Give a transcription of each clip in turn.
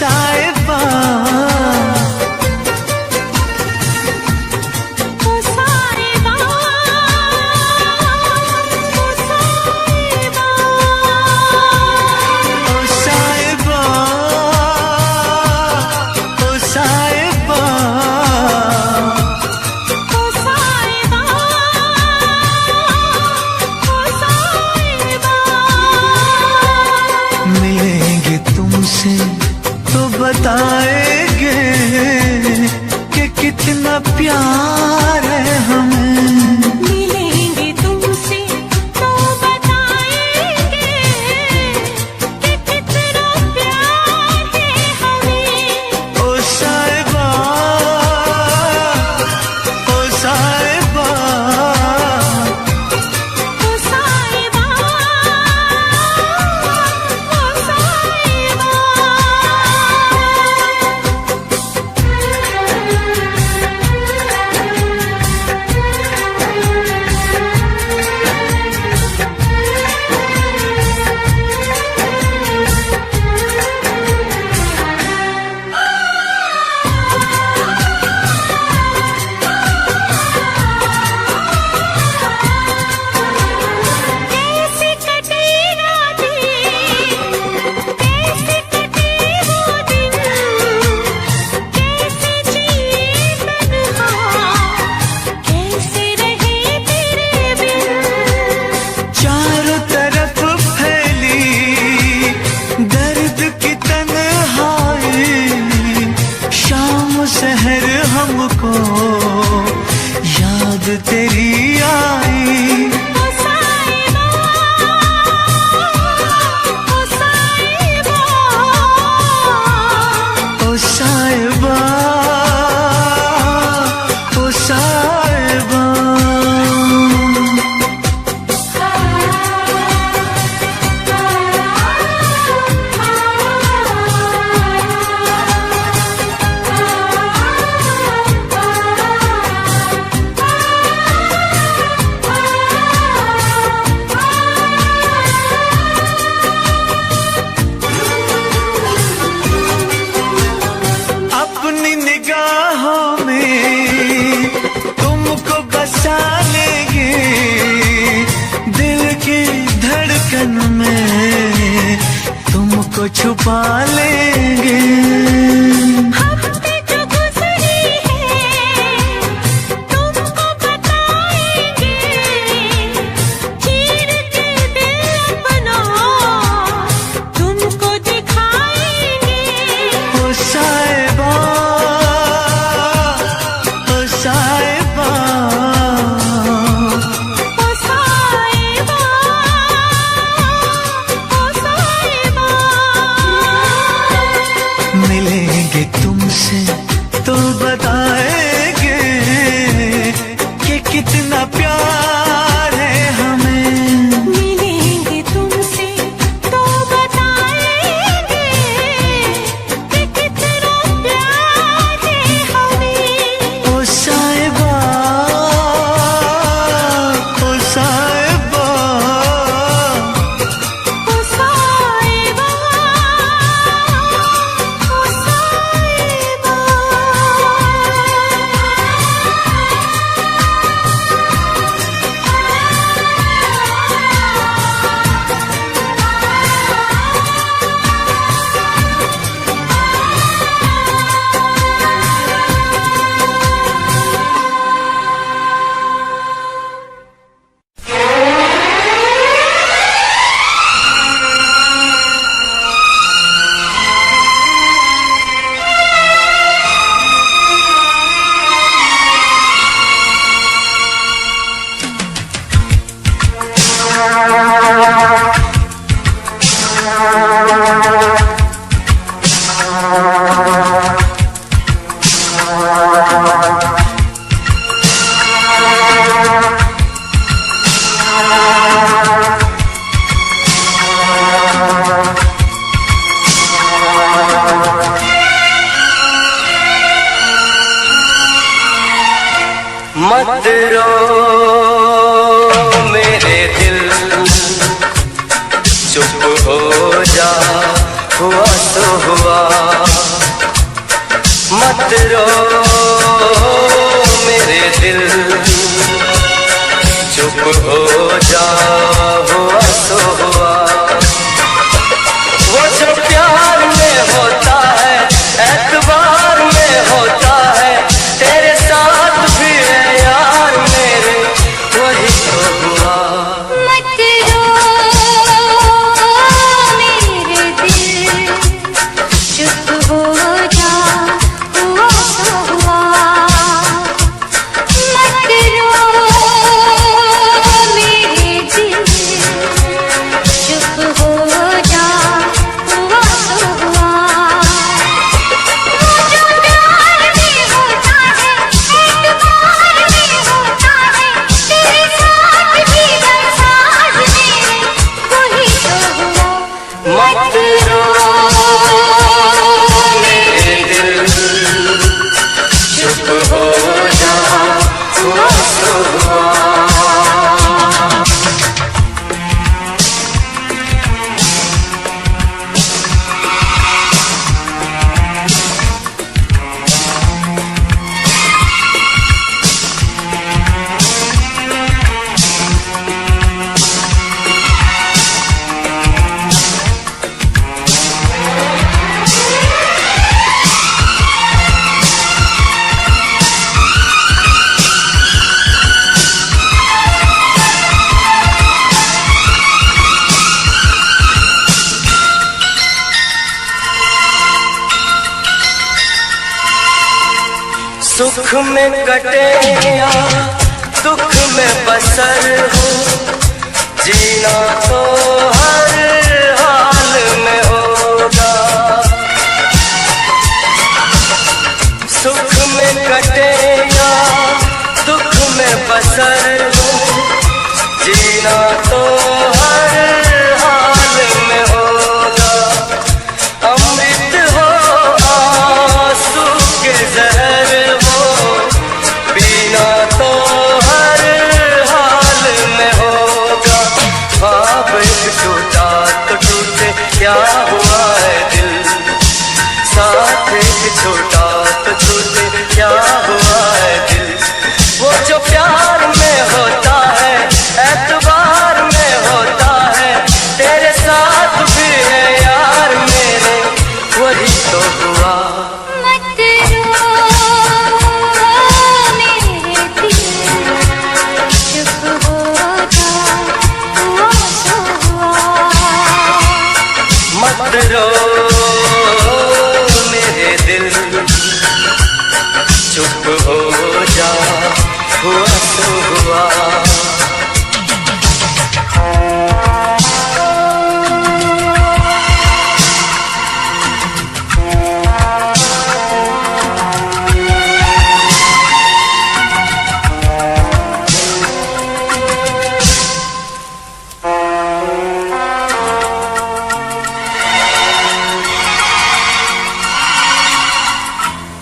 साहिबा तो बताएंगे कि कितना प्यार है हमें। मिलेंगे तुमसे तो बताएंगे कि कितना प्यार है हमें। ओ साहिबा, ओ साहिबा, ओ साहिबा, ओ साहिबा। कैसे कटे रातें, कैसे कटे वो दिन, कैसे जिए तन्हा, कैसे रहे तेरे बिन। चारों तरफ फैली दर्द की तन्हाई, शाम सहर हमको याद तेरी आई। ओ साहिबा, ओ साहिबा, ओ साहिबा, ओ साहिबा। अपनी निगाहों में तुमको बसा लेंगे, दिल की धड़कन में तुमको छुपा लेंगे। हफ्ते जो गुजरी है तुमको बताएंगे, चीर के दिल अपना तुमको दिखाएंगे। ओ साहिबा, ओ साहिबा, ओ साहिबा, ओ साहिबा। मिलेंगे तुमसे तो बताएंगे कि कितना प्यार है हमें। मिलेंगे तुमसे तो बताएंगे कि कितना प्यार है हमें। ओ साहिबा, ओ साहिबा, ओ साहिबा, ओ साहिबा। मत रो मेरे दिल, चुप हो जा, हुआ तो हुआ। मत रो मेरे दिल, चुप हो जा, हुआ सो हुआ। वो जो प्यार में होता है, एतबार में होता है, तेरे साथ भी है यार मेरे, वही तो हुआ। मत रो मेरे दिल, चुप हो जा, हुआ सो हुआ। मत रो मेरे दिल, चुप हो जा, हुआ सो हुआ। वो जो प्यार में होता है, एतबार में होता है, तेरे साथ भी बरसात मेरे, वही तो हुआ। मत रो मेरे दिल, चुप हो जा, हुआ सो हुआ। सुख में कटे या दुख में बसर हो, जीना तो हर हाल में होगा। सुख में कटे या दुख में बसर हो, जीना तो हर हाल में होगा। अमृत हो आंसू के जहर हो, पीना तो हर हाल में होगा। ख्वाब एक टूटा तो टूटे, क्या हुआ है दिल, साथ एक छोटा तो टूटे, क्या हुआ है दिल। वो जो प्यार में होता है, एतबार में होता है, तेरे साथ भी है यार मेरे, वही तो हुआ। मत रो मेरे दिल, चुप हो जा, हुआ सो हुआ। मत रो मेरे दिल, चुप हो जा, हुआ सो हुआ।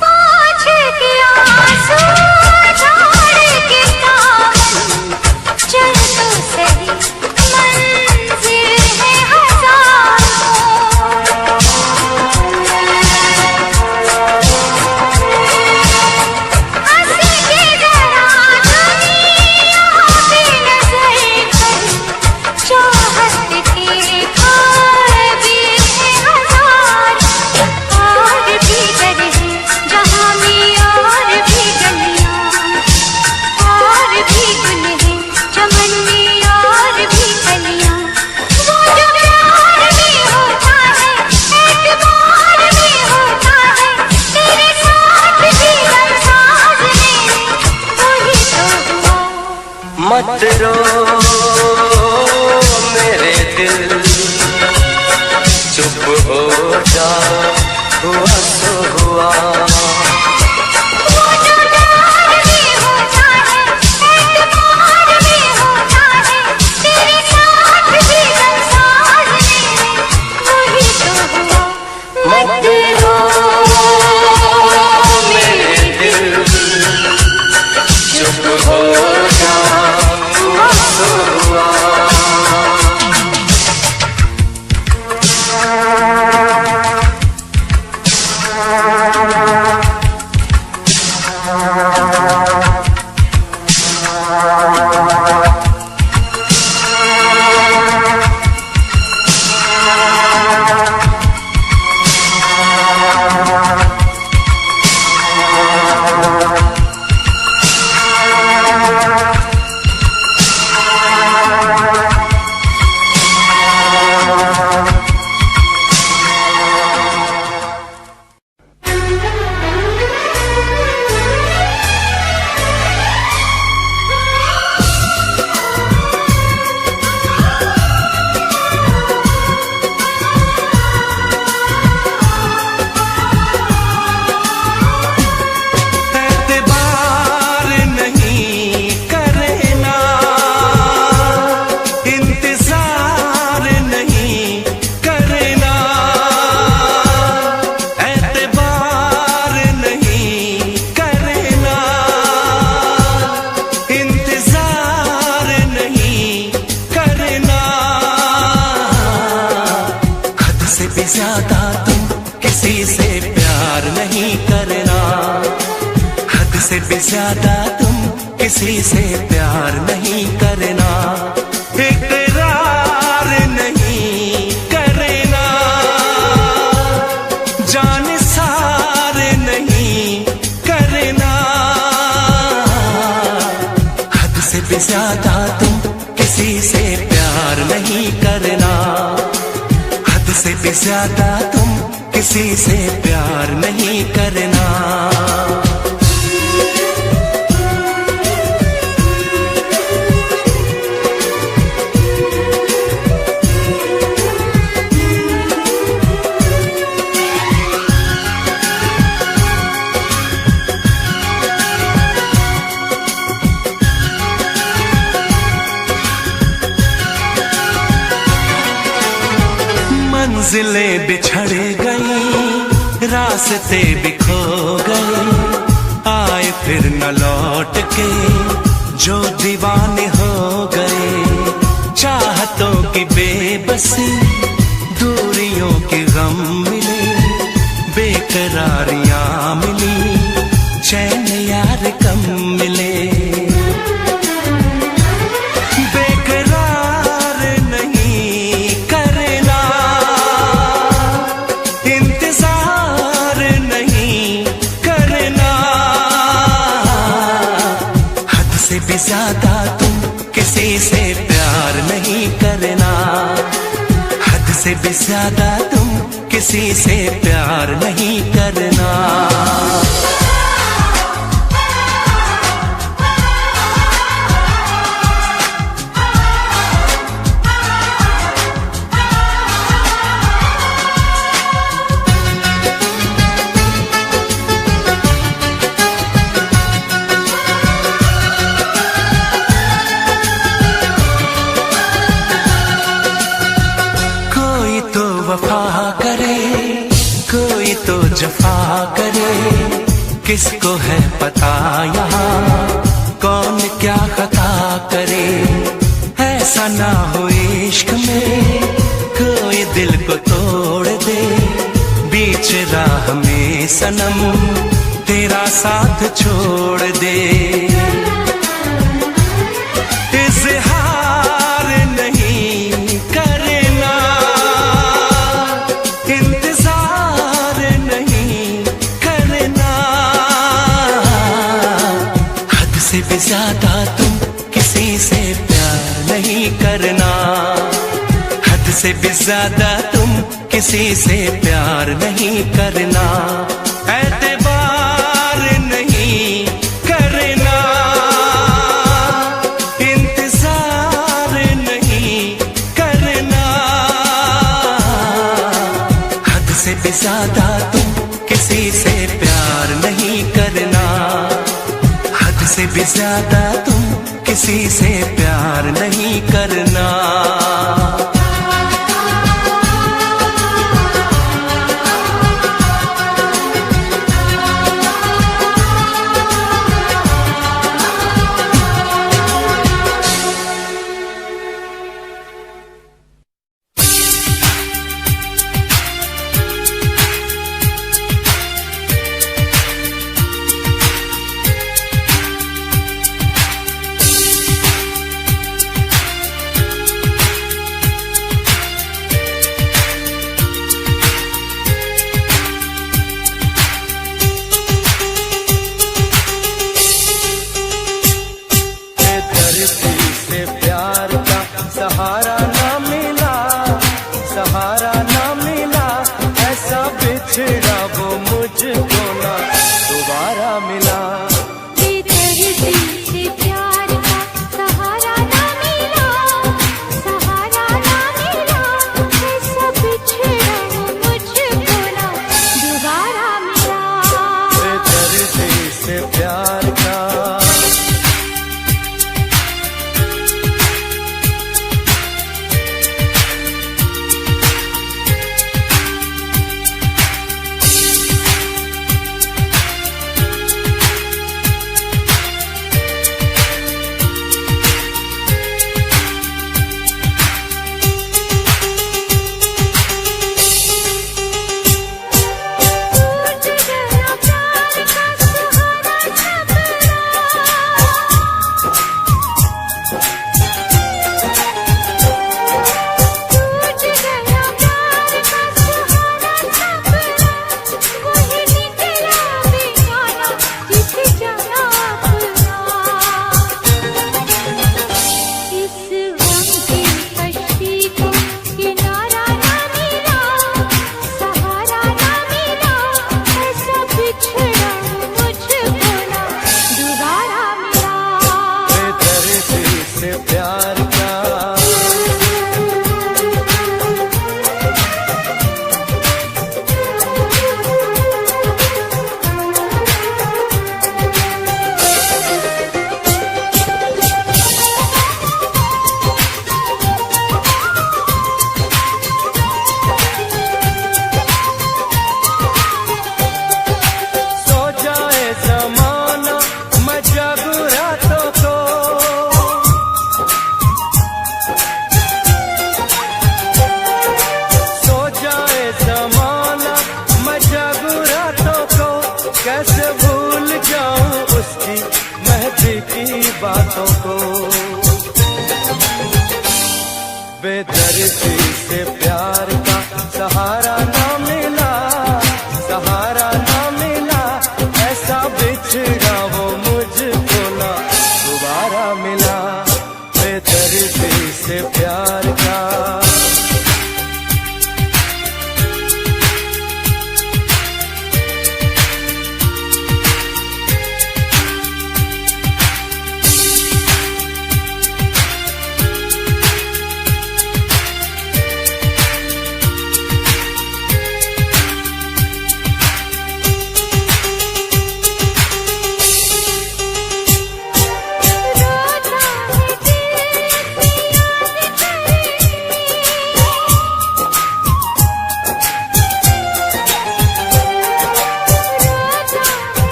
पाँच के आंसू झाड़ के सावन, चल तो सही मंजिल है हजारों। हंसी के जरा दुनिया पे नजर कर, चाहत के खाए भी है हजार। और भी डर है जहाँ में, और भी गलियाँ, और भी गुल है चमन में, और भी कलियाँ। वो जो प्यार में होता है, एतबार में होता है, तेरे साथ भी बरसात मेरे, वही तो हुआ। मत रो मेरे दिल, चुप हो जा, हुआ सो हुआ। वो जो प्यार में होता है, एतबार में होता है, तेरे साथ भी बरसात मेरे, वही तो हुआ। मत रो मेरे दिल, चुप हो जा, हुआ सो हुआ। प्यार नहीं करना, हद से भी ज्यादा तुम किसी से प्यार नहीं करना, इकरार नहीं करना, जान सार नहीं करना, हद से भी ज्यादा तुम किसी से प्यार नहीं करना, हद से भी ज्यादा तुम किसी से प्यार नहीं करना। मंजिलें बिछड़ गई, रास्ते भी खो गए, आए फिर न लौट के जो दीवाने हो गए, चाहतों की बेबसी दूरियों के गम मिले, बेकरारियां मिली, चैन यार कम मिले, ज्यादा तुम किसी से प्यार नहीं करना, हद से भी ज्यादा तुम किसी से प्यार नहीं करना। वफा करे कोई तो जफा करे, किसको है पता यहाँ कौन क्या खता करे, ऐसा ना हो इश्क में कोई दिल को तोड़ दे, बीच राह में सनम तेरा साथ छोड़ दे, इज़हार नहीं करना, इंतजार नहीं करना, हद से भी ज्यादा तुम किसी से प्यार नहीं करना, हद से भी ज्यादा तुम किसी से प्यार नहीं करना, एतबार नहीं करना, इंतजार नहीं करना, हद से भी ज्यादा तुम किसी से प्यार नहीं करना, हद से भी ज्यादा तुम किसी से प्यार नहीं करना।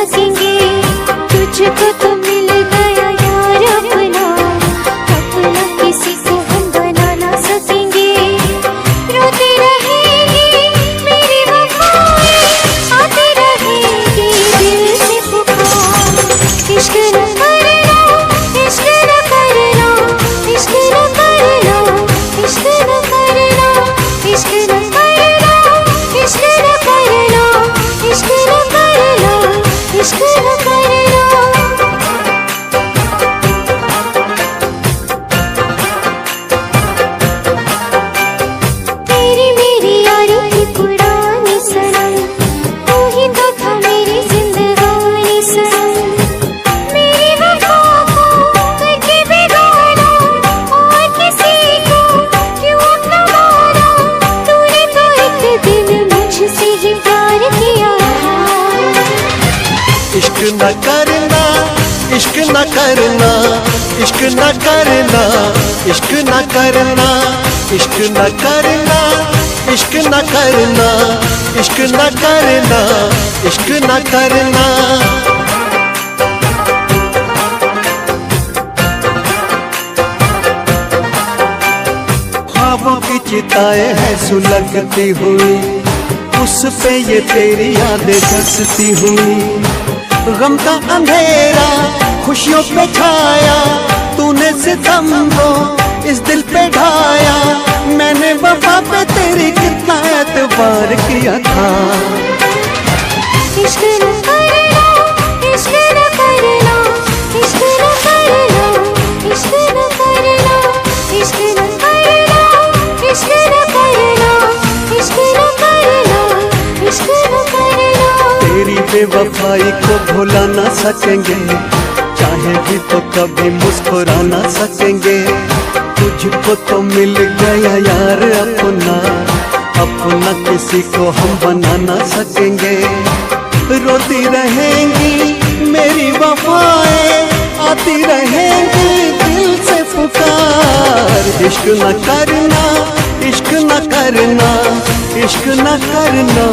सकेंगे। तुझको तो मिल गया यार अपना, अपना किसी को हम बना ना सकेंगे। रोती रहेगी मेरी वफाएं, आती रहेगी दिल से पुकार। इश्क न करना, इश्क न करना, इश्क न करना, इश्क न करना, इश्क न करना, इश्क न करना, इश्क न करना, इश्क न करना। तेरी मेरी यारी थी पुरानी सनम, तू ही तो था मेरी जिंदगानी सनम। मेरी वफा को करके बिगाड़ा, और किसी को क्यों अपना माना। तूने तो एक दिन मुझसे ही प्यार किया था। इश्क न करना, इश्क न करना, इश्क न करना, इश्क न करना, इश्क न करना, इश्क न करना, इश्क न करना, इश्क न करना। ख्वाबों की चिताएं हैं सुलगती हुई, उस पे ये तेरी यादें धसती हुई। गम का अंधेरा खुशियों पे छाया, तूने सितम को इस दिल पे ढाया। मैंने वफा पे तेरी कितना एतबार किया था। इश्क न करना, इश्क न करना, इश्क न करना, इश्क न करना, इश्क न करना, इश्क न करना, इश्क न करना, इश्क न करना। तेरी बेवफाई को भुला ना सकेंगे, चाहे भी तो कभी मुस्कुरा ना सकेंगे। तुझको तो मिल गया यार अपना, अपना किसी को हम बना ना सकेंगे। रोती रहेंगी मेरी वफाएं, आती रहेंगी दिल से पुकार। इश्क न करना, इश्क न करना, इश्क न करना,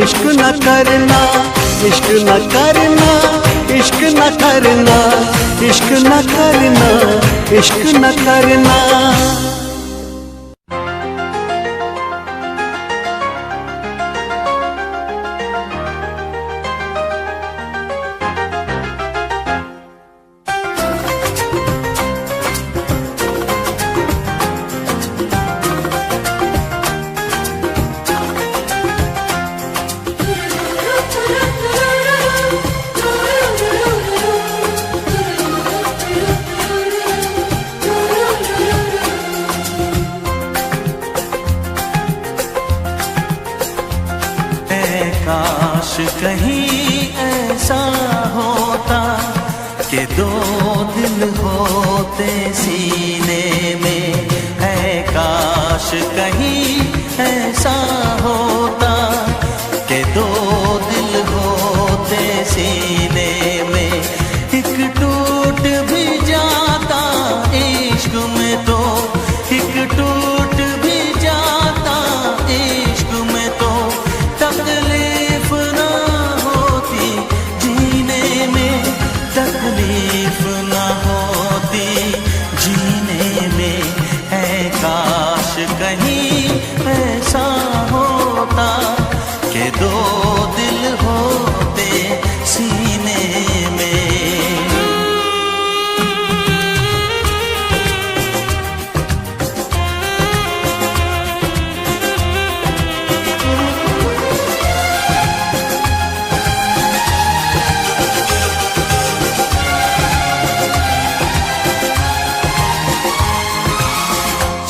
इश्क न करना, इश्क न करना, इश्क न करना, इश्क न करना, इश्क न करना। काश कहीं ऐसा होता कि दो दिल होते सीने में। है काश कहीं ऐसा होता कि दो दिल होते सीने में। एक टूट भी जाता इश्क में तो, एक टूट भी जाता इश्क में तो तकलीफ ना होती जीने में, तकलीफ ना होती जीने में। है काश कहीं ऐसा होता कि दो दिल होते सीने में।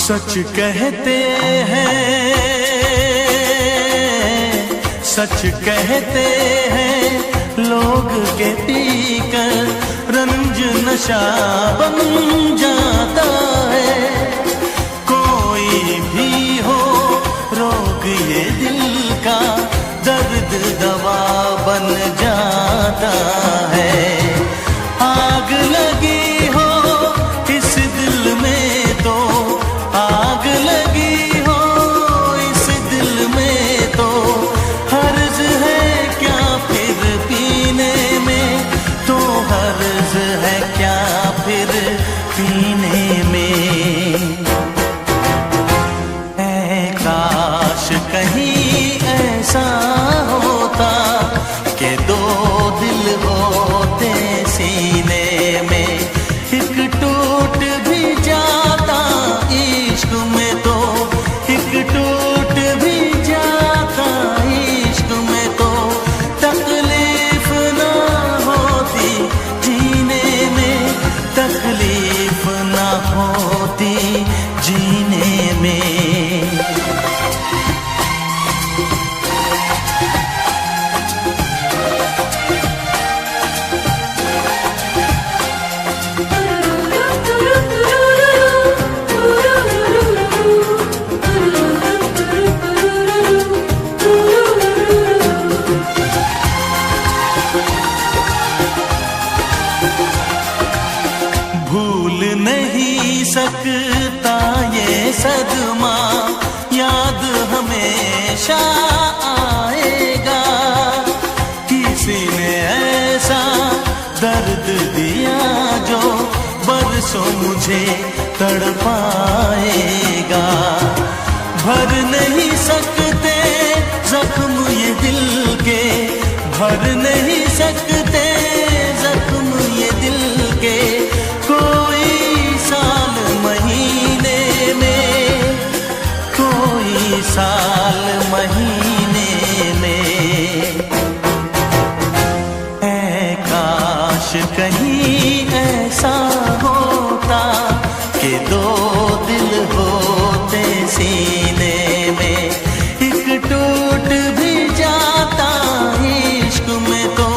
सच कहते हैं, सच कहते हैं लोग के पीकर रंज नशा बन जाता है। कोई भी हो रोग ये दिल का, दर्द दवा बन जाता है। आग लगी हो इस दिल में तो, आग लगी हो इस दिल में तो, हर्ज है क्या फिर पीने के दो दिल होते सीने में, एक टूट भी जाता इश्क में तो, एक टूट भी जाता इश्क में तो, तकलीफ ना होती जीने में, तकलीफ ना होती जीने में। भूल नहीं सकता ये सदमा, याद हमेशा आएगा। किसी ने ऐसा दर्द दिया जो बरसों मुझे तड़पाएगा। भर नहीं सकते जख्म ये दिल के, भर नहीं सकते जख्म ये दिल के, कोई साल महीने में, कोई साल महीने में। ऐ काश कहीं ऐसा होता कि दो दिल होते सीने में, एक टूट भी जाता इश्क में तो,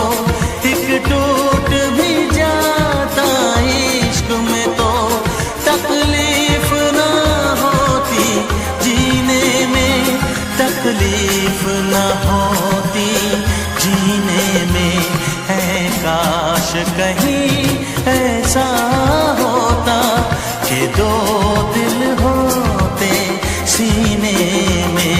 एक टूट भी जाता इश्क में तो, तकलीफ ना होती जीने में, तकलीफ ना होती जीने में। है काश कहीं ऐसा होता कि दो दिल होते सीने में।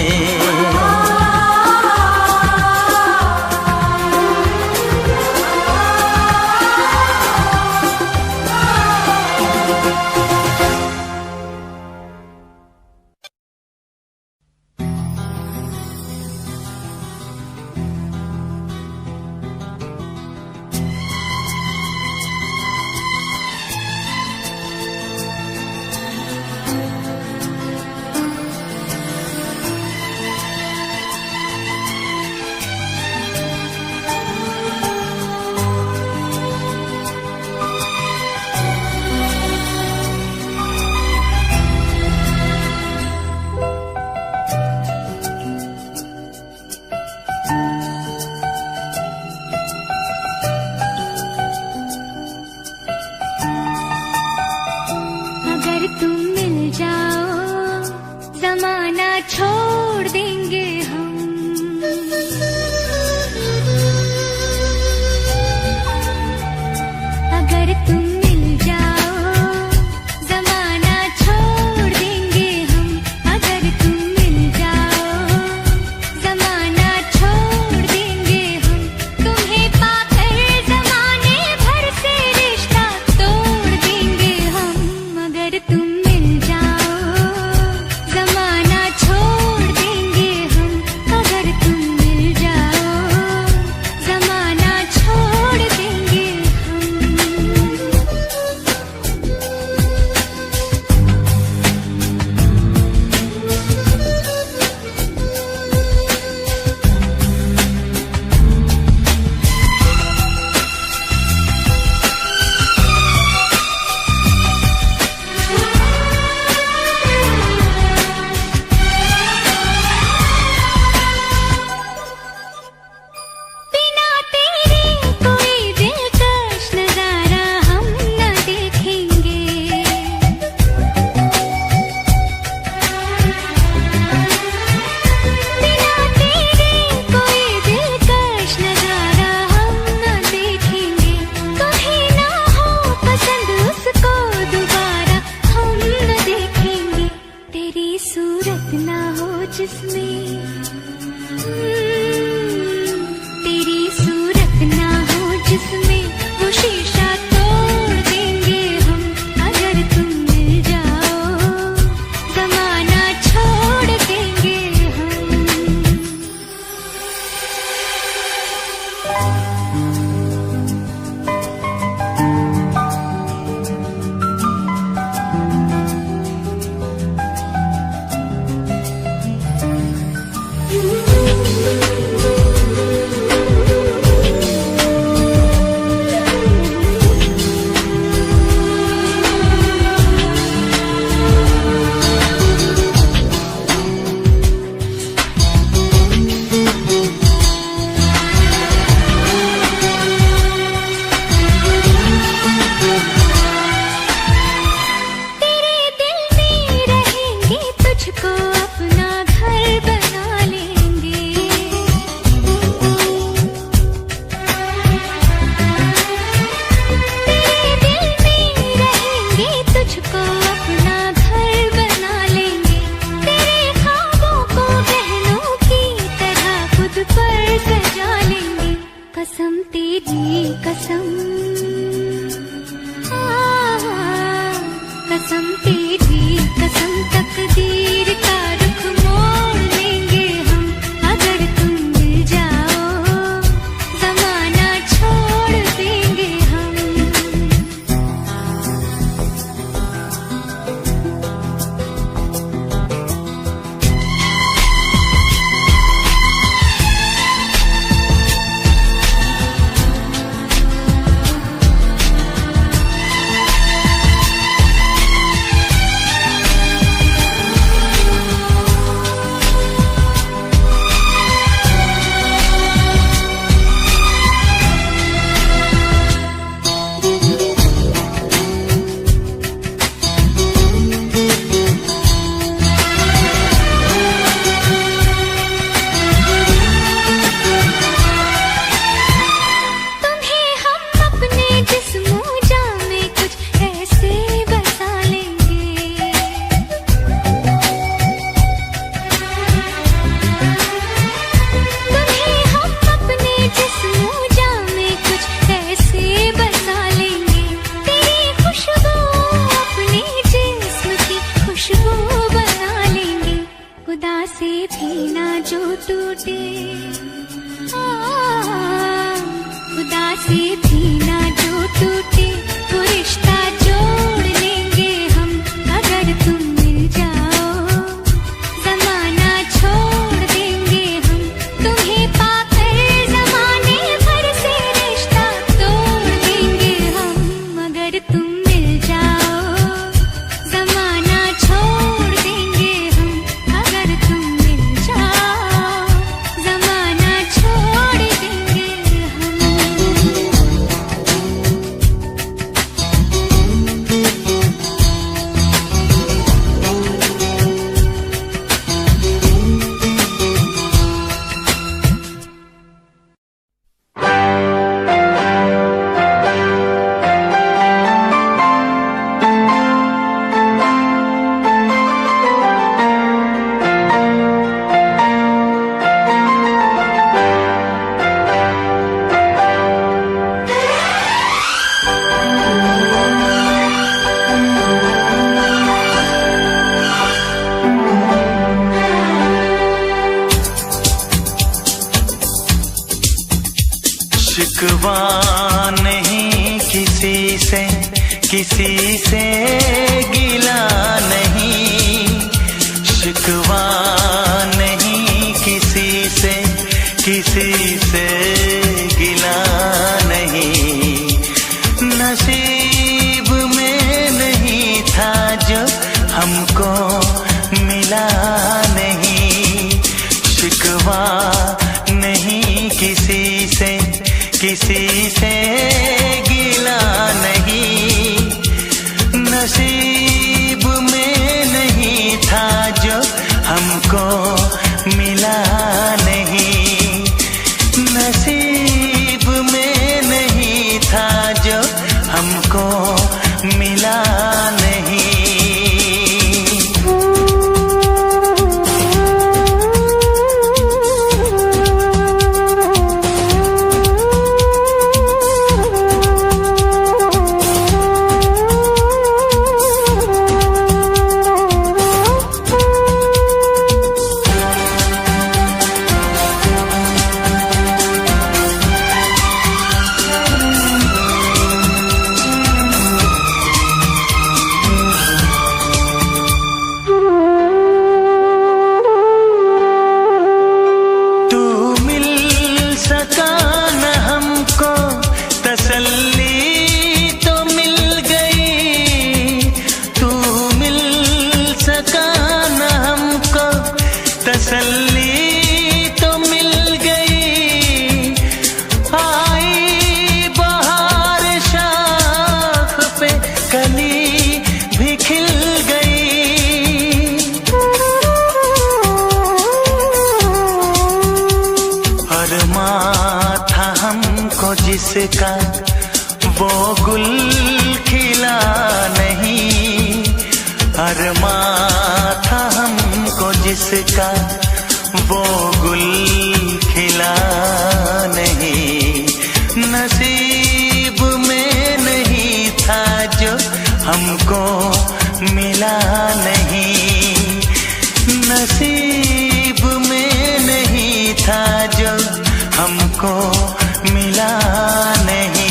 हमको जिसका वो गुल खिला नहीं, अरमां था हमको जिसका वो गुल खिला नहीं, नसीब में नहीं था जो हमको मिला नहीं, नसीब में नहीं था जो हमको मिला नहीं।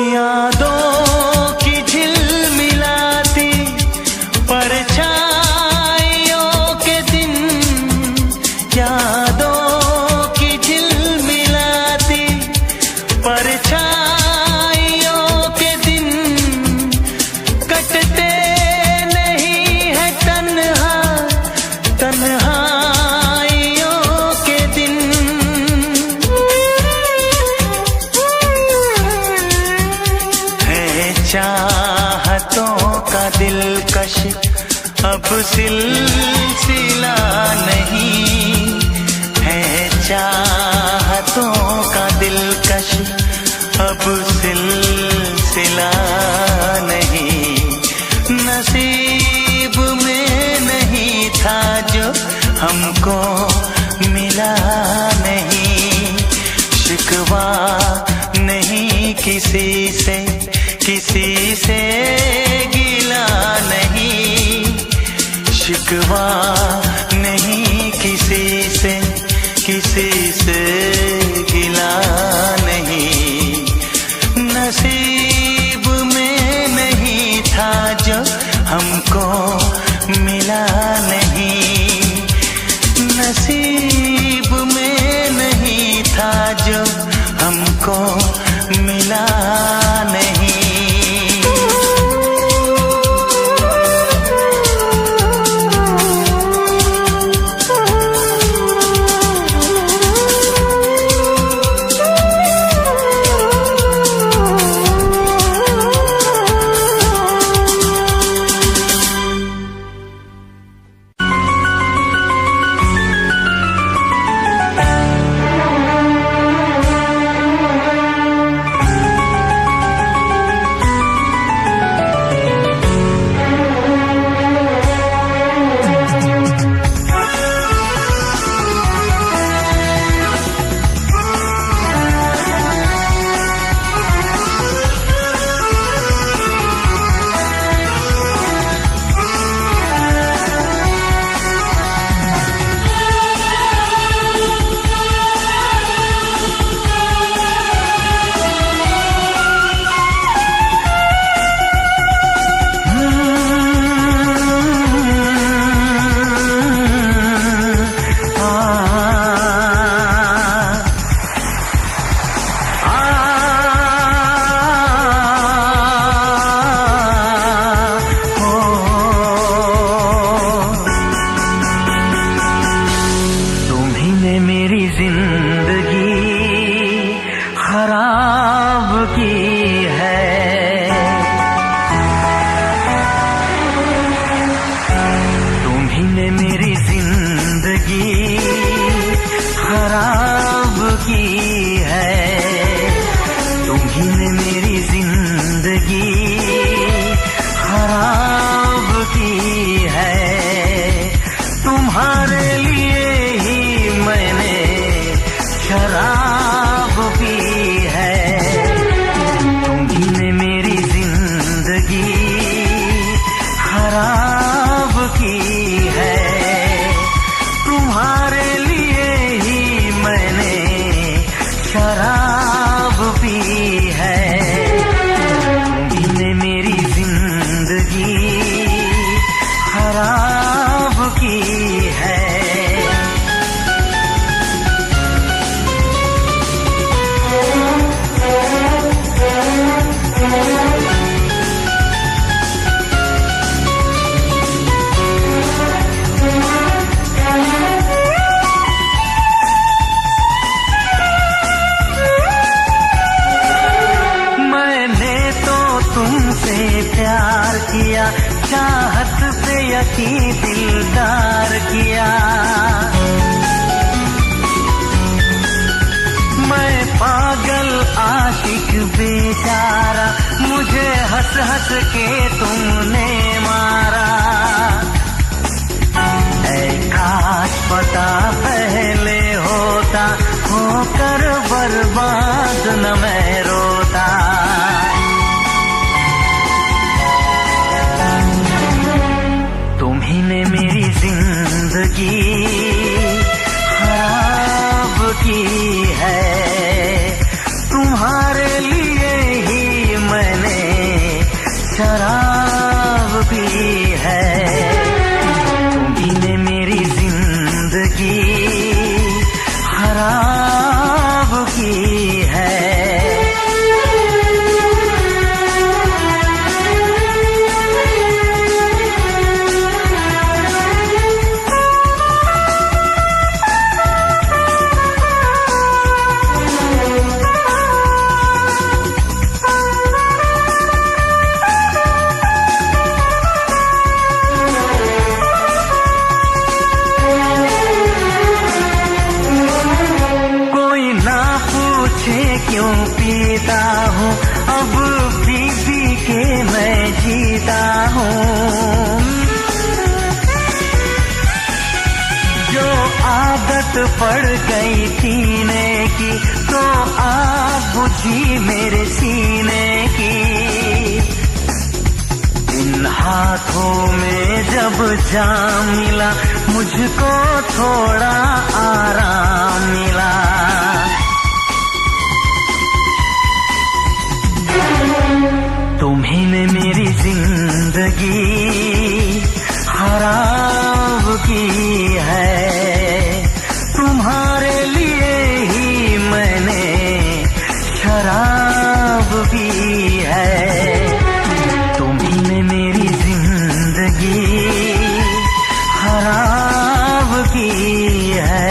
यादों की झिलमिलाती परछाइयों के दिन, यादों की झिलमिलाती परछाइयों के दिन, कटते नहीं है तन्हा तन्हाइयों के दिन, चाहतों का दिलकश अब सिलसिला नहीं है, चाहतों का दिलकश अब सिलसिला नहीं, नसीब में नहीं था जो हमको मिला नहीं, शिकवा नहीं किसी से गिला नहीं, शिकवा नहीं किसी से गिला नहीं, नसीब में नहीं था जो हमको मिला नहीं, नसीब में नहीं था जो हमको मिला नहीं। दिलदार किया। मैं पागल आशिक बेचारा, मुझे हंस हंस के तुमने मारा। ऐ काश पता पहले होता, होकर बर्बाद न मैं रोता। तुम्ही ने मेरी जिंदगी खराब की है, तुम्हारे लिए ही मैंने शराब पी है। तुम्ही ने मेरी जिंदगी खराब की है। क्यों पीता हूँ अब पी के मैं जीता हूँ। जो आदत पड़ गई पीने की, तो आग बुझी मेरे सीने की। इन हाथों में जब जाम मिला, मुझको थोड़ा आराम मिला। तुम्ही ने मेरी जिंदगी खराब की है, तुम्हारे लिए ही मैंने शराब पी है। तुम्ही ने मेरी जिंदगी खराब की है।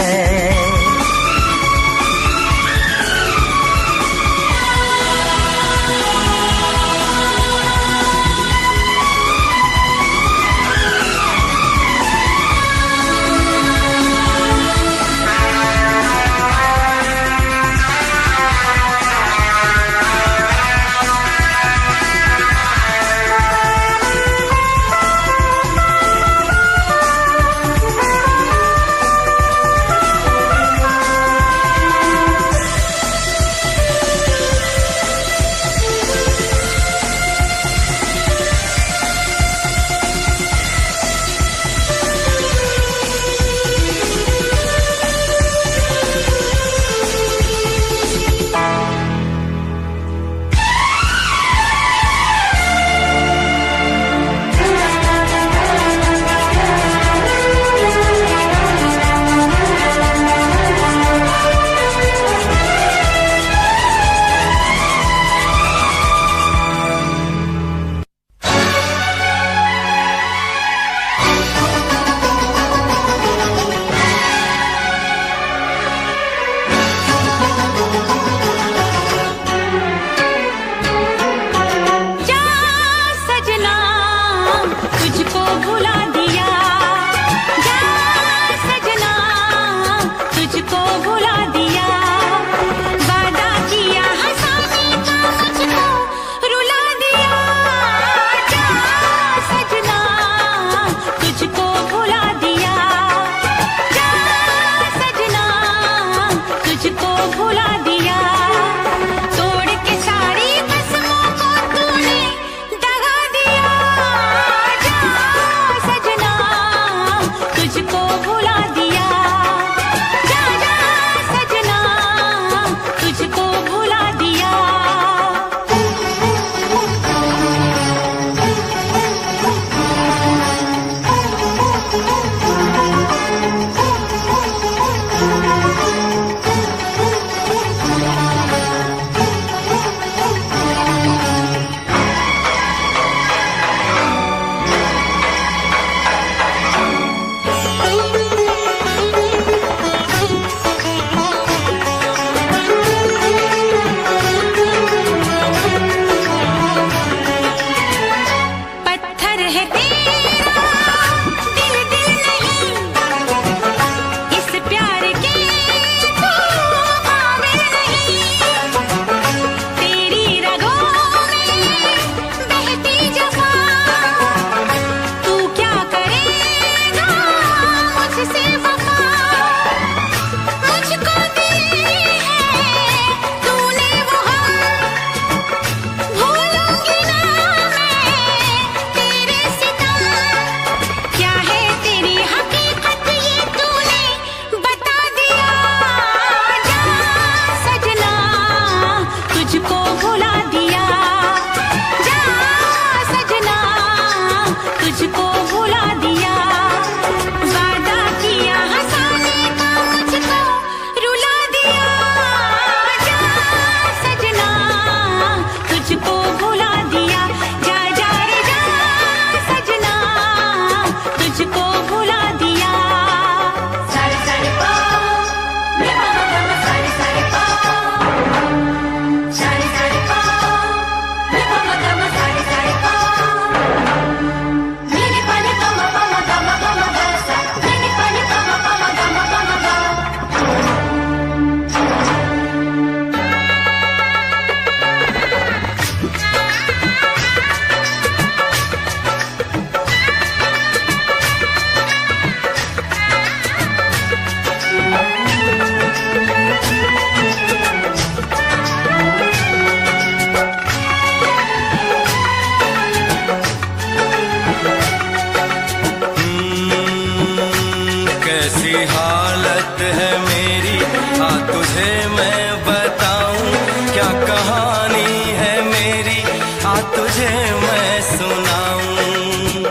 कैसी हालत है मेरी, आ तुझे मैं बताऊं, क्या कहानी है मेरी, आ तुझे मैं सुनाऊं।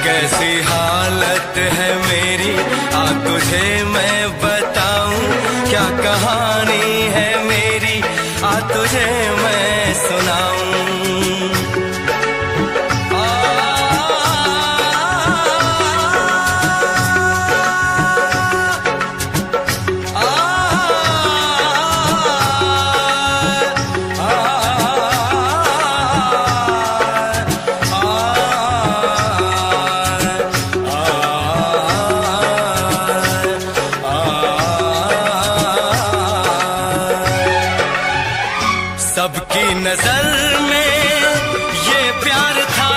कैसी हालत है मेरी, आ तुझे मैं बताऊं, क्या कहानी है मेरी, आ तुझे मैं सुनाऊं। सबकी नजर में ये प्यार था,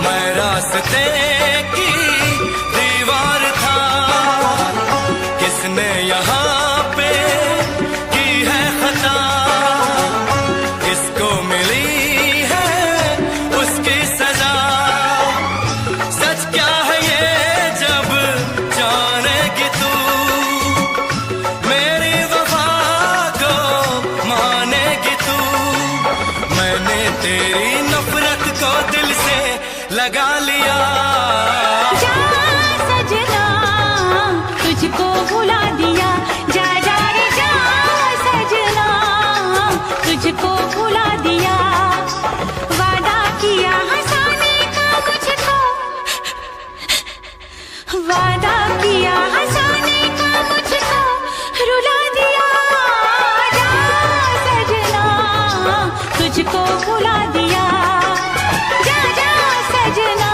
मैं रास्ते की दीवार था। किसने यहाँ पे की है खता, किसको मिली है उसकी सजा। सच क्या है ये जब जानेगी तू, मेरी वफा को मानेगी तू। मैंने तेरी नफरत को दिल से लगा लिया। जा सजना तुझको भुला दिया, जा जा रे जा सजना तुझको भुला दिया। वादा किया हंसाने का मुझको, वादा किया हंसाने का मुझको रुला दिया। जा सजना तुझको भुला दिया, जा जा सजना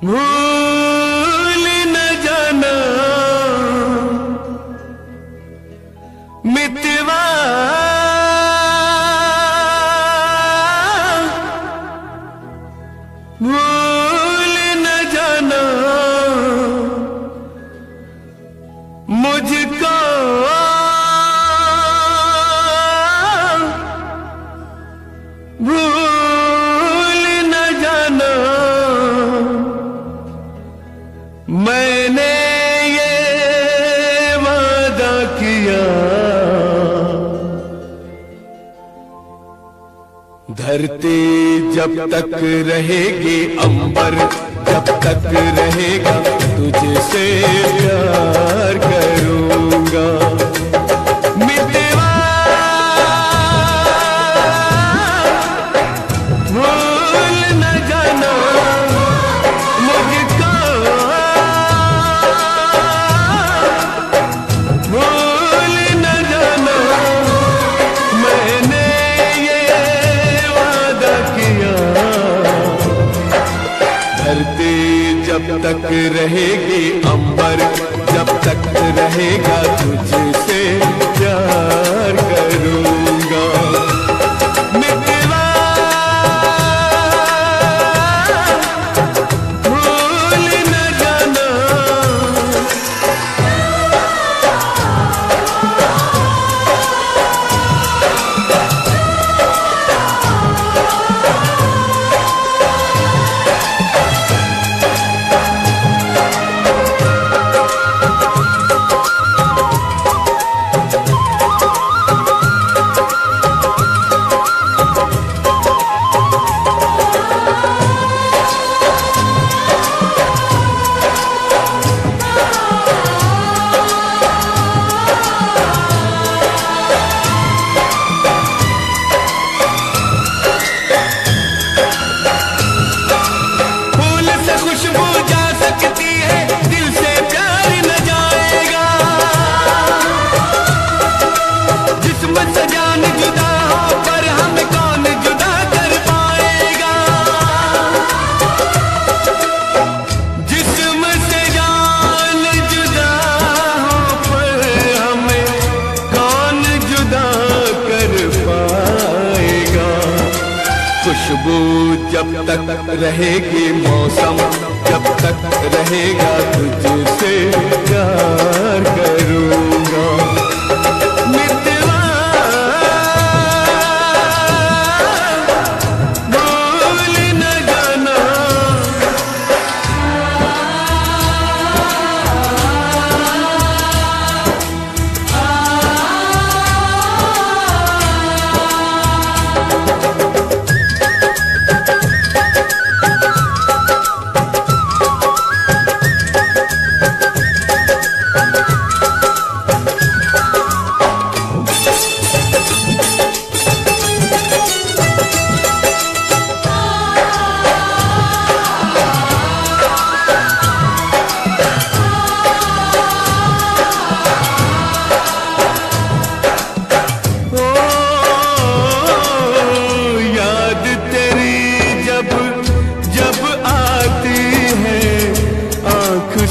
भूल न जाना मितवा भूल न जाना मुझको भूल न जाना मैंने ये वादा किया धरती जब तक रहेगी अंबर जब तक रहेगा तुझसे प्यार करूंगा मितवा भूल न जाना मुझको भूल न जाना मैंने ये वादा किया धरती जब तक रहेगी अंबर जब तक रहेगा तुझसे प्यार करूंगा मितवा भूल न जाना खुशबू जब तक रहेगी मौसम जब तक रहेगा तुझसे प्यार करूंगा मितवा भूल न जाना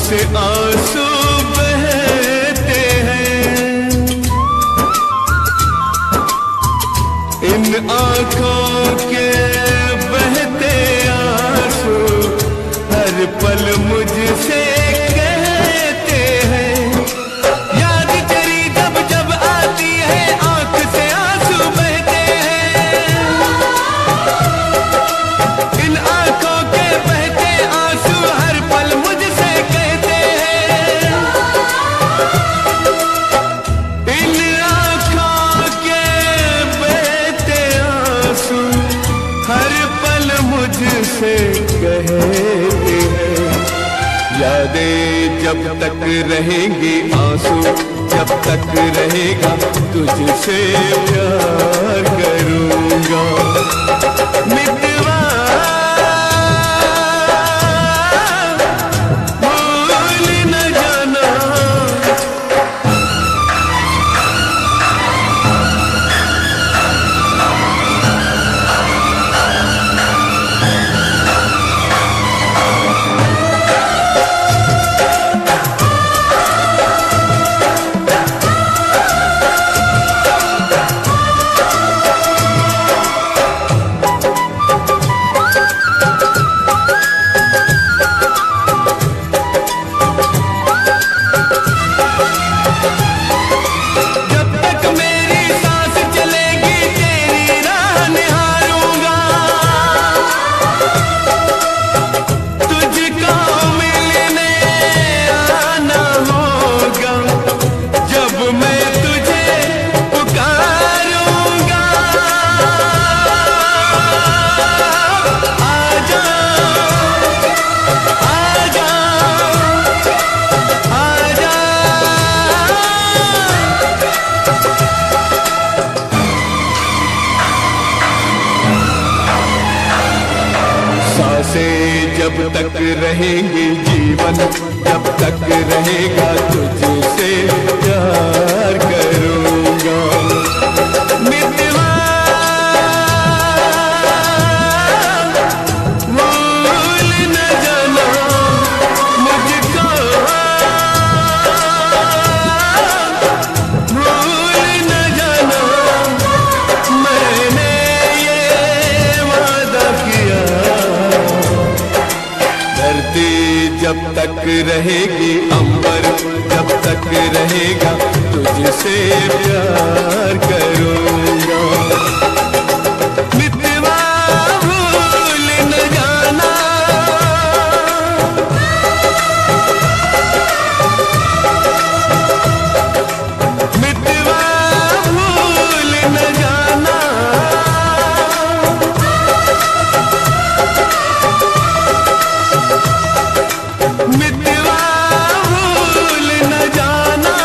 से आंसू बहते हैं इन आंखों के बहते आंसू हर पल मुझसे कहते हैं याद तेरी जब जब आती है आंख से आंसू बहते हैं इन आंखों के बहते आंसू हर पल मुझसे मुझसे कहते हैं यादें जब तक रहेंगी आंसू जब तक रहेगा तुझसे प्यार करूंगा मितवा भूल न जाना सांसें जब तक रहेंगी जीवन, जब तक रहेगा तुझसे प्यार करूँगा। मितवा भूल न जाना मुझको, भूल न जाना मैंने ये वादा किया। धरती जब तक रहेगी, अंबर जब तक रहेगा तुझसे प्यार करूँगा। मितवा भूल न जाना, मितवा भूल न जाना, मितवा भूल न जाना।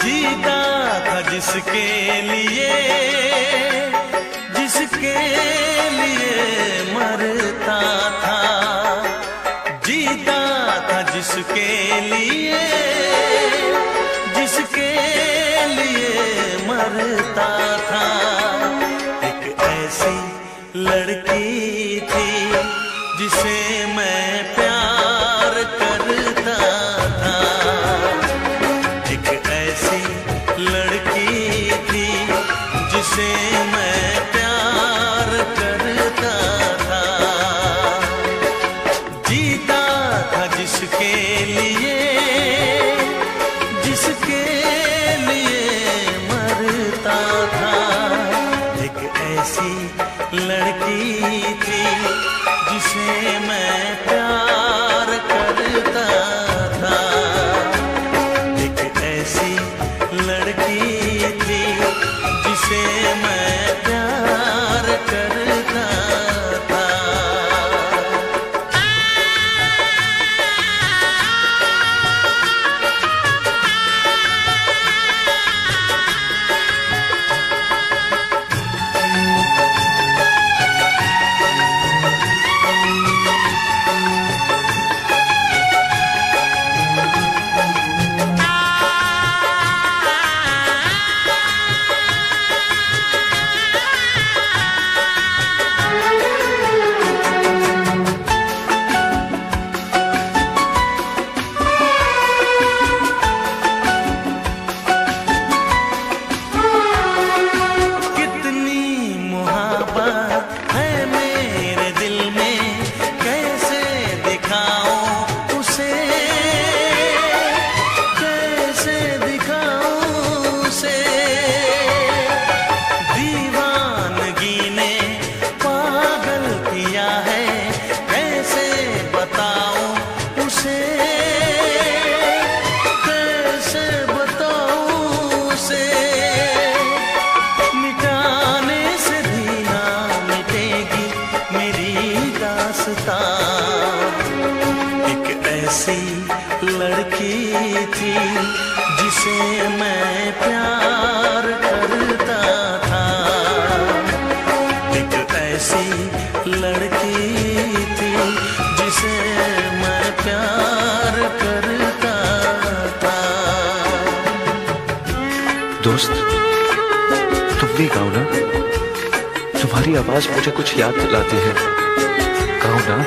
जीता था जिसके लिए, जिसके लिए मरता था। जीता था जिसके लिए, जिसके लिए मरता था। एक ऐसी लड़की थी जिसे मैं प्यार करता था। एक ऐसी लड़की थी जिसे मैं प्यार करता था। जीता था जिसके लिए, जिसके लिए मरता था। एक ऐसी लड़की थी जिसे मैं प्यार करता था। एक ऐसी लड़की थी जिसे मैं प्यार करता था। जिसे मैं प्यार करता था। एक ऐसी लड़की थी जिसे मैं प्यार करता था। दोस्त, तुम भी गाओ ना, तुम्हारी आवाज मुझे कुछ याद दिलाती है। कहूँ ना?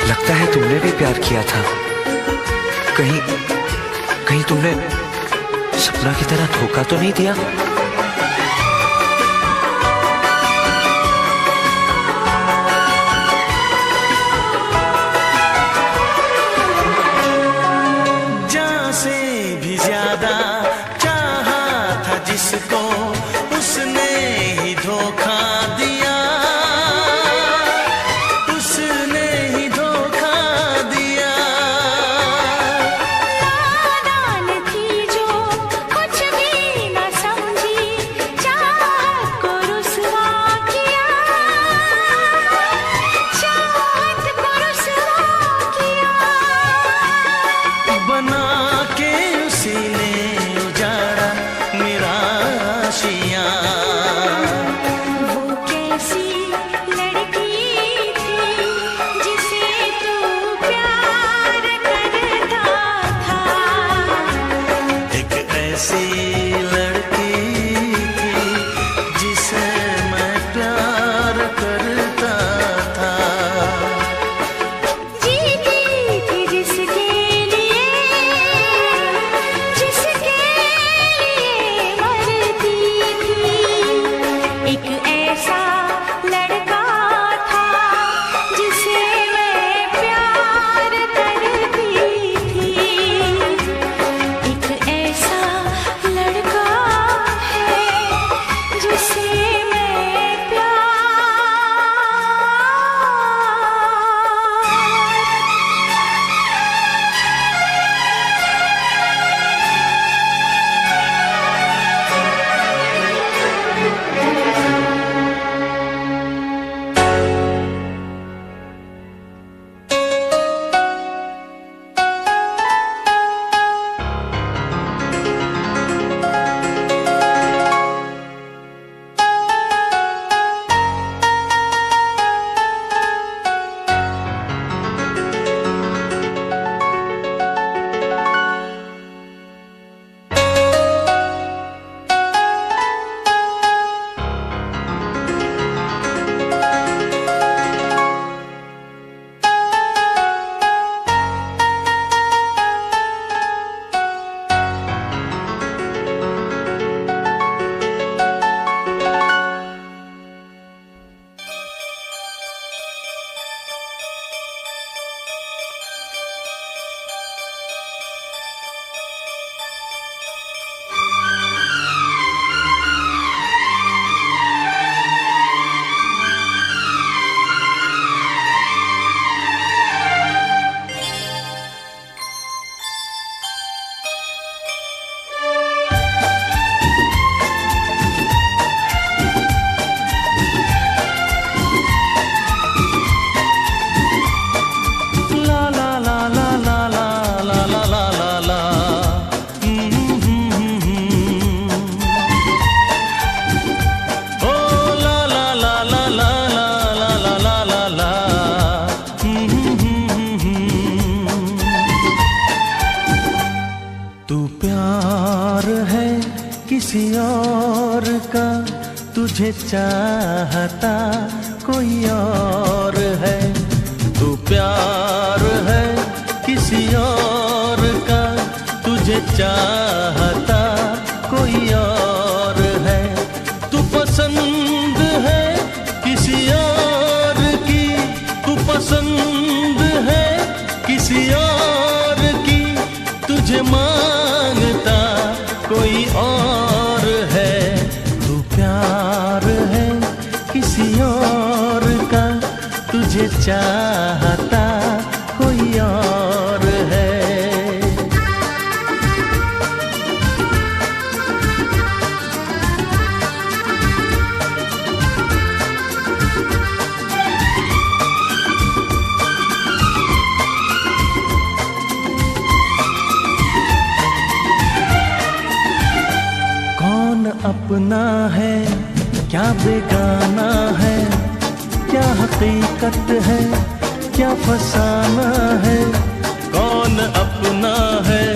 लगता है तुमने भी प्यार किया था। कहीं कहीं तुमने सपना की तरह धोखा तो नहीं दिया? जान से भी ज्यादा चाहा था जिसको, उसने ही धोखा दिया। नादान थी जो कुछ भी न समझी, तुझे चाहता कोई और है। तू प्यार है किसी और का, तुझे चाहता कोई और है। तू पसंद है किसी और की, तू पसंद है किसी और की, तुझे मांगता कोई और है। तू प्यार है किसी और का, तुझे चाहता कोई और है। कौन अपना है क्या बेगाना है, क्या हकीकत है क्या फसाना है। कौन अपना है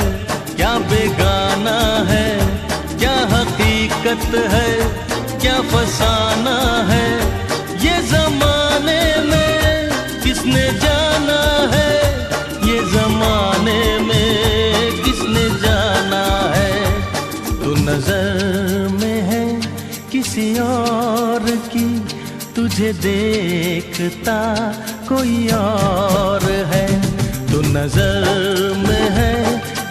क्या बेगाना है, क्या हकीकत है क्या फसाना है। ये जमाने में किसने जाना है, ये जमाने में किसने जाना है। तू नजर में है किसी और की, तुझे देखता कोई और है। तू नजर में है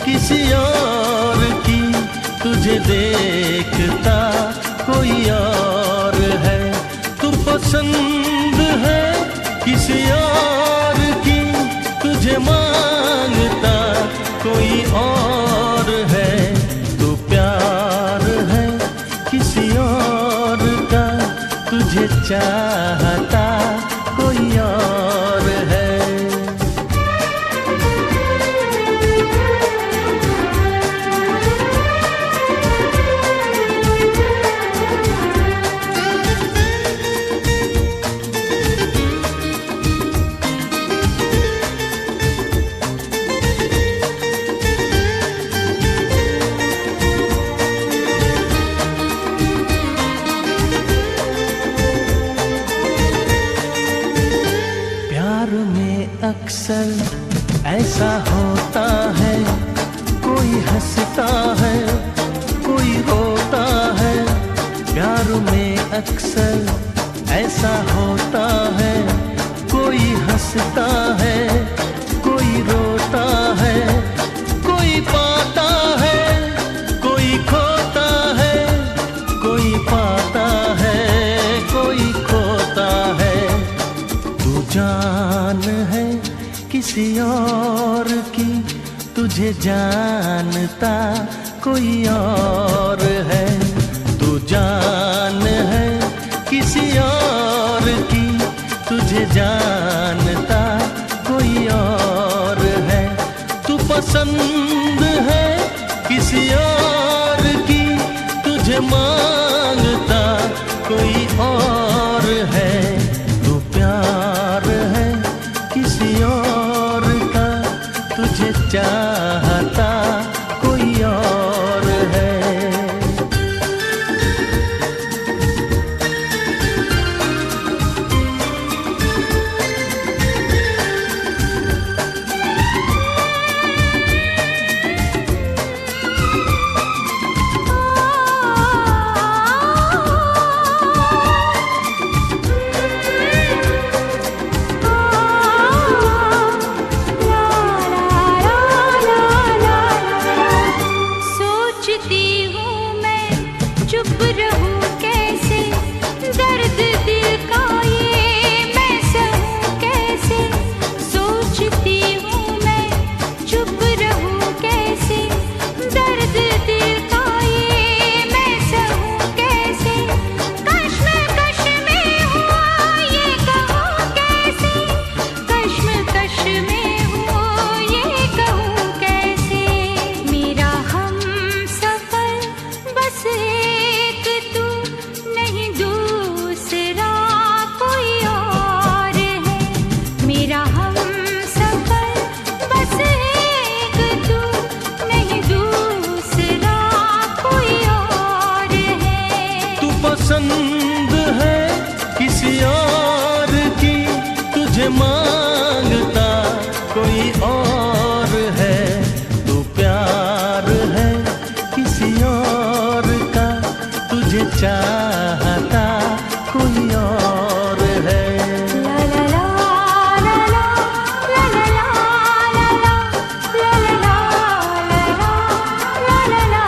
किसी और की, तुझे देखता कोई और है। तू पसंद है किसी और की, तुझे मांगता कोई और है। तू प्यार है किसी और का, तुझे चाहता कोई और है। अक्सर ऐसा होता है, कोई हंसता है कोई रोता है। प्यार में अक्सर ऐसा होता है, कोई हंसता है कोई रोता है। कोई पाता है कोई खोता है, कोई पाता है कोई खोता है। तू जान है किसी और की, तुझे जानता कोई और है। तू जान है किसी और की, तुझे जानता कोई और है। तू पसंद है किसी और की, तुझे मांगता कोई और है। तू प्यार है किसी और का, तुझे चाहता कोई और है। तुझे मांगता कोई और है, तू प्यार है किसी और का, तुझे चाहता कोई और है। ला ला ला ला ला ला ला ला ला ला ला ला ला ला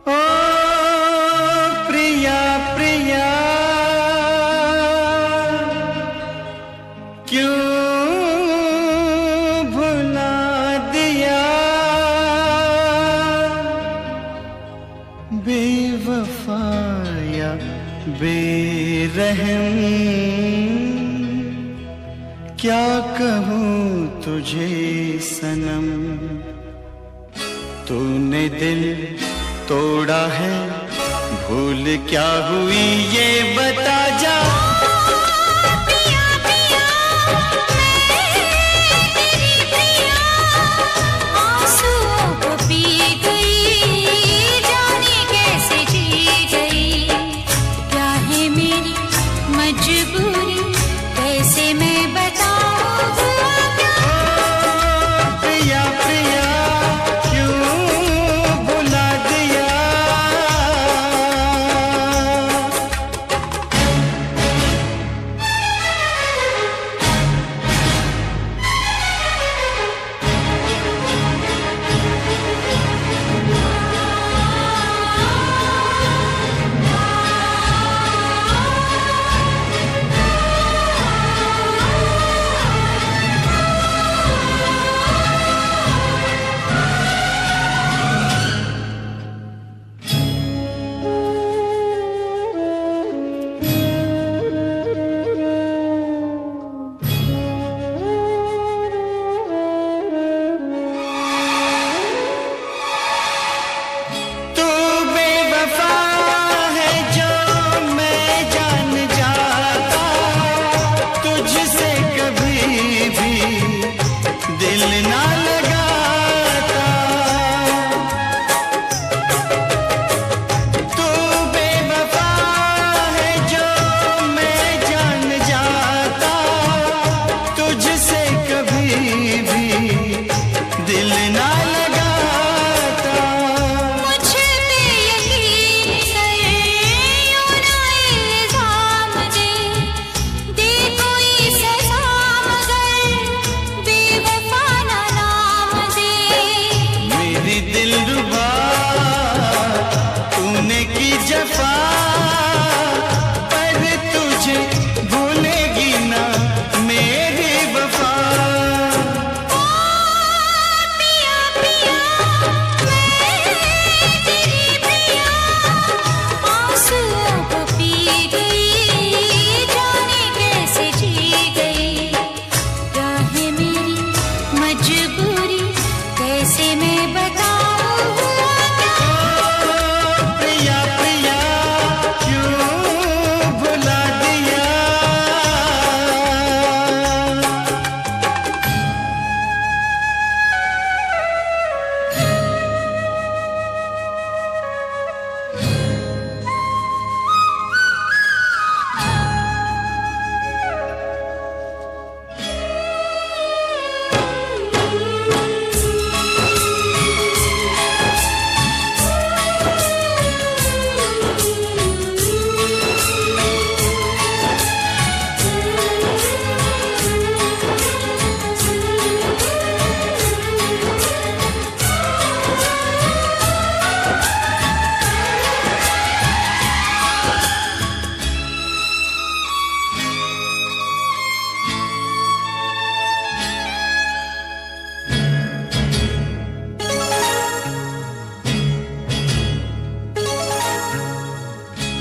ओ प्रिया प्रिया क्यों भुला दिया, बेवफाया बेरहम क्या कहूँ तुझे सनम, तूने दिल तोड़ा है, भूल क्या हुई ये बता जा। पिया पिया मैं तेरी पिया, आंसुओं को पी गई, जाने कैसे जी गई, क्या है मेरी मजबूरी, कैसे मैं बताऊं हुआ क्या। प्रिया प्रिया क्यों भुला दिया,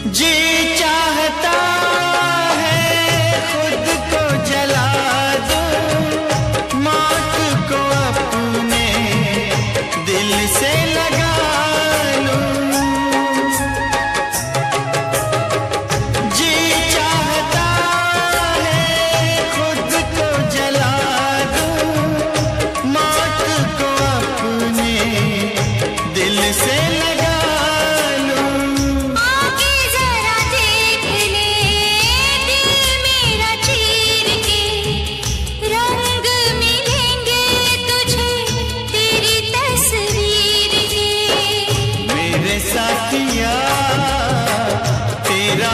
जी चाहता है खुद को जला दूं, मौत को अपने दिल से लगा लूं। जी चाहता है खुद को जला दूं, मौत को अपने दिल से लगा आगे जरा देख ले दिल मेरा चीर के, रंग मिलेंगे तुझे तेरी तस्वीर के। मेरे साथिया तेरा